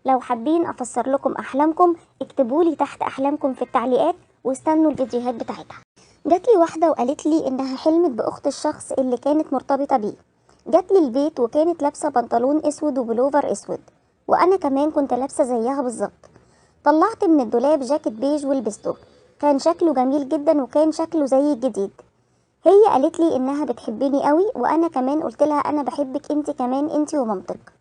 لو حابين افسر لكم احلامكم اكتبولي تحت احلامكم في التعليقات واستنوا الفيديوهات بتاعتها. جات لي واحده وقالت لي انها حلمت باخت الشخص اللي كانت مرتبطه بيه. جات لي البيت وكانت لابسه بنطلون اسود وبلوفر اسود، وانا كمان كنت لابسه زيها بالظبط. طلعت من الدولاب جاكيت بيج ولبسته، كان شكله جميل جدا وكان شكله زي الجديد. هي قالت لي انها بتحبني قوي، وانا كمان قلت لها انا بحبك انت كمان، انت ومامتك.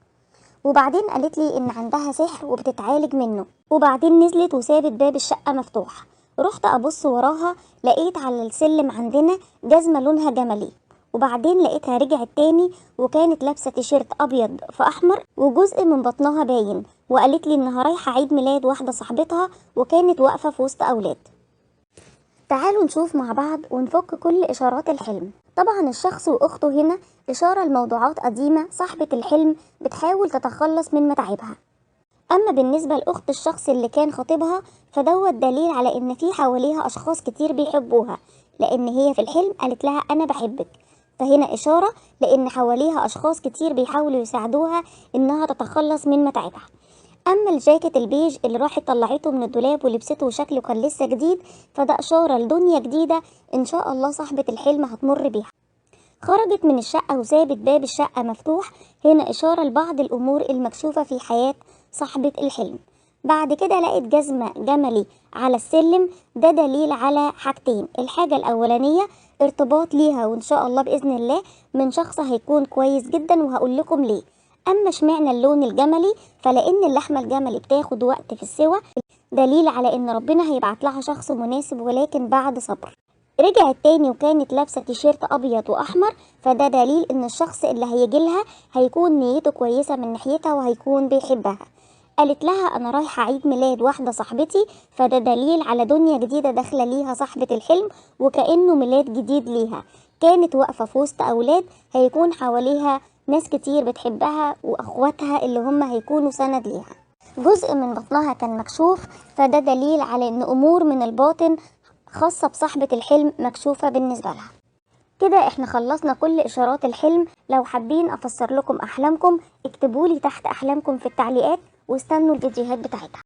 وبعدين قالت لي ان عندها سحر وبتتعالج منه، وبعدين نزلت وسابت باب الشقة مفتوح. رحت ابص وراها، لقيت على السلم عندنا جزمة لونها جملي، وبعدين لقيتها رجعت تاني وكانت لابسة تيشيرت ابيض في احمر وجزء من بطنها باين، وقالت لي انها رايحة عيد ميلاد واحدة صاحبتها وكانت واقفة في وسط اولاد. تعالوا نشوف مع بعض ونفك كل إشارات الحلم. طبعا الشخص وأخته هنا إشارة لموضوعات قديمة صاحبة الحلم بتحاول تتخلص من متاعبها. أما بالنسبة لأخت الشخص اللي كان خطيبها فدوت دليل على إن في حواليها أشخاص كتير بيحبوها، لأن هي في الحلم قالت لها أنا بحبك، فهنا إشارة لأن حواليها أشخاص كتير بيحاولوا يساعدوها إنها تتخلص من متاعبها. اما الجاكيت البيج اللي راحت طلعته من الدولاب ولبسته وشكله كان لسه جديد، فده اشاره لدنيا جديده ان شاء الله صاحبه الحلم هتمر بيها. خرجت من الشقه وسابت باب الشقه مفتوح، هنا اشاره لبعض الامور المكشوفه في حياه صاحبه الحلم. بعد كده لقيت جزمه جملي على السلم، ده دليل على حاجتين. الحاجه الاولانيه ارتباط ليها وان شاء الله باذن الله من شخص هيكون كويس جدا، وهقول لكم ليه. اما اشمعنى اللون الجملي، فلان اللحمه الجملي بتاخد وقت في السوى، دليل على ان ربنا هيبعت لها شخص مناسب ولكن بعد صبر. رجعت تاني وكانت لابسه تيشيرت ابيض واحمر، فده دليل ان الشخص اللي هيجي لها هيكون نيته كويسه من ناحيتها وهيكون بيحبها. قالت لها انا رايحه عيد ميلاد واحده صاحبتي، فده دليل على دنيا جديده داخله ليها صاحبه الحلم وكانه ميلاد جديد ليها. كانت واقفه في وسط اولاد هيكون حواليها ناس كتير بتحبها واخواتها اللي هم هيكونوا سند ليها. جزء من بطنها كان مكشوف، فده دليل على ان امور من الباطن خاصة بصاحبة الحلم مكشوفة بالنسبة لها. كده احنا خلصنا كل اشارات الحلم. لو حابين افسر لكم احلامكم اكتبولي تحت احلامكم في التعليقات واستنوا الفيديوهات بتاعتها.